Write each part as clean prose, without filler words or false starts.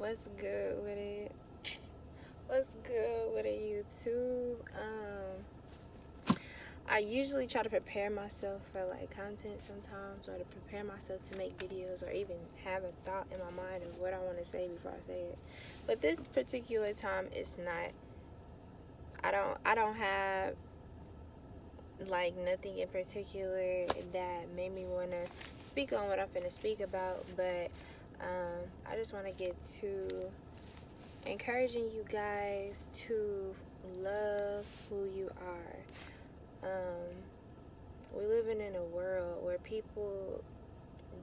What's good with it? What's good with it, YouTube? I usually try to prepare myself for like content sometimes, or to prepare myself to make videos, or even have a thought in my mind of what I want to say before I say it. But this particular time, it's not. I don't have like nothing in particular that made me want to speak on what I'm finna speak about, but I just want to get to encouraging you guys to love who you are. We're living in a world where people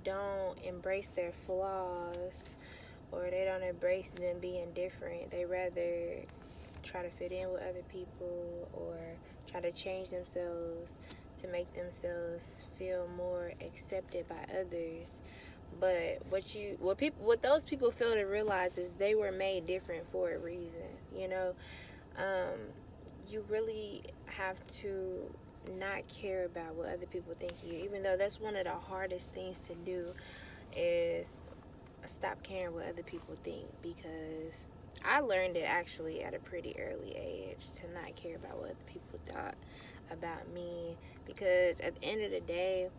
don't embrace their flaws, or they don't embrace them being different. They rather try to fit in with other people, or try to change themselves to make themselves feel more accepted by others. But what those people fail to realize is they were made different for a reason. Um, you really have to not care about what other people think of you, even though that's one of the hardest things to do, is stop caring what other people think. Because I learned it actually at a pretty early age, to not care about what other people thought about me, because at the end of the day,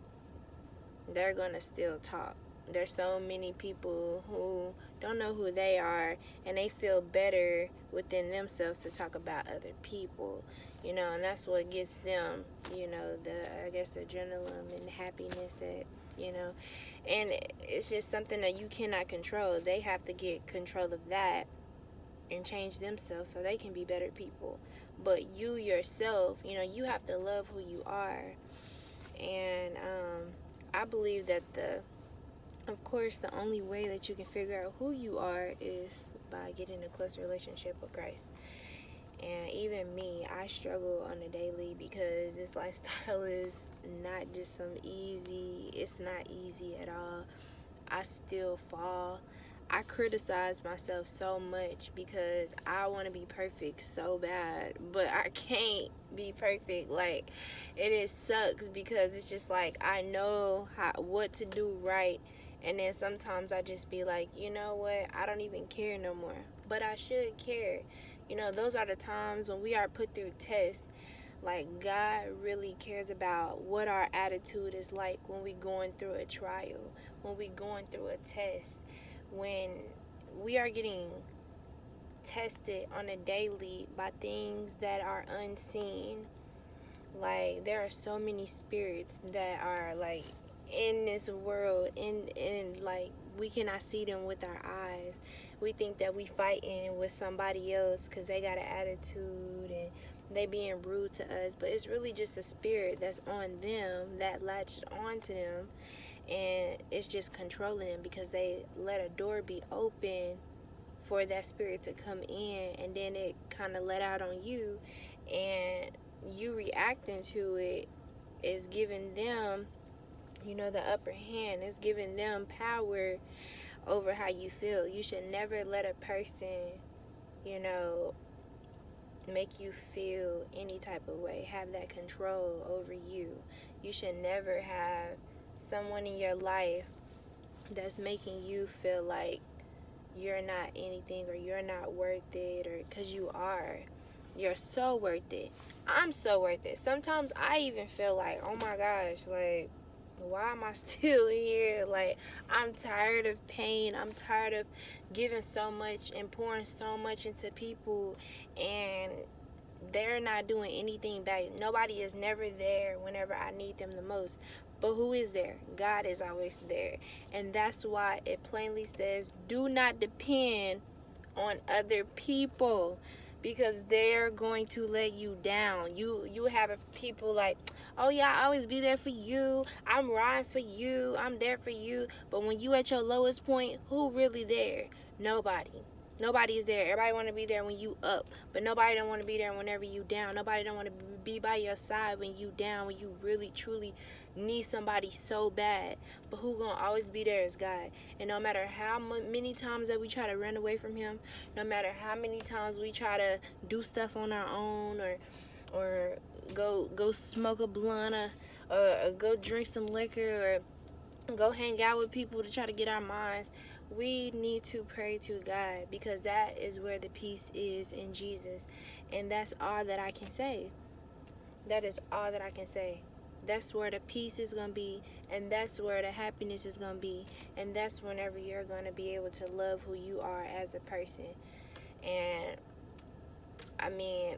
they're gonna still talk. There's so many people who don't know who they are, and they feel better within themselves to talk about other people, and that's what gets them, I guess, the adrenaline and happiness that, and it's just something that you cannot control. They have to get control of that and change themselves so they can be better people. But you yourself, you have to love who you are. And I believe that of course, the only way that you can figure out who you are is by getting a close relationship with Christ. And even me, I struggle on a daily, because this lifestyle is not just it's not easy at all. I still fall. I criticize myself so much because I want to be perfect so bad, but I can't be perfect. Like, sucks, because it's just like I know what to do right, and then sometimes I just be like, you know what? I don't even care no more. But I should care. Those are the times when we are put through tests. Like, God really cares about what our attitude is like when we going through a trial, when we going through a test, when we are getting tested on a daily by things that are unseen. Like, there are so many spirits that are like in this world, and like we cannot see them with our eyes. We think that we fighting with somebody else because they got an attitude and they being rude to us, but it's really just a spirit that's on them, that latched onto them, and it's just controlling them because they let a door be open for that spirit to come in, and then it kind of let out on you, and you reacting to it is giving them, the upper hand. It's giving them power over how you feel. You should never let a person, you know, make you feel any type of way, have that control over you. You should never have someone in your life that's making you feel like you're not anything, or you're not worth it, or because you are. You're so worth it. I'm so worth it. Sometimes I even feel like, oh my gosh, like, why am I still here? Like, I'm tired of pain. I'm tired of giving so much and pouring so much into people, and they're not doing anything back. Nobody is never there whenever I need them the most. But who is there? God is always there. And that's why it plainly says, do not depend on other people, because they're going to let you down. You have people like, oh yeah, I always be there for you. I'm riding for you. I'm there for you. But when you at your lowest point, who really there? Nobody. Nobody is there. Everybody want to be there when you up, but nobody don't want to be there whenever you down. Nobody don't want to be by your side when you down, when you really truly need somebody so bad. But who gonna always be there is God. And no matter how many times that we try to run away from Him, no matter how many times we try to do stuff on our own, or go smoke a blunt, or go drink some liquor, or go hang out with people to try to get our minds, we need to pray to God, because that is where the peace is, in Jesus. And that's all that I can say. That is all that I can say. That's where the peace is going to be, and that's where the happiness is going to be, and that's whenever you're going to be able to love who you are as a person. And I mean,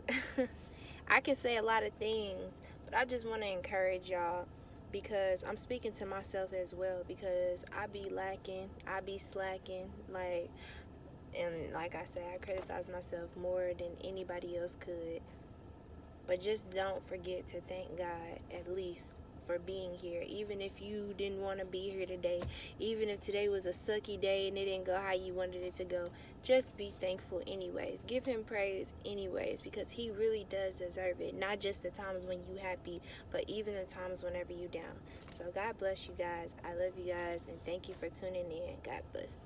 I can say a lot of things, but I just want to encourage y'all, because I'm speaking to myself as well, because I be lacking, I be slacking, and like I said, I criticize myself more than anybody else could. But just don't forget to thank God, at least, for being here. Even if you didn't want to be here today, even if today was a sucky day and it didn't go how you wanted it to go, just be thankful anyways. Give him praise anyways, because he really does deserve it. Not just the times when you happy, but even the times whenever you down. So God bless you guys. I love you guys, and thank you for tuning in. God bless.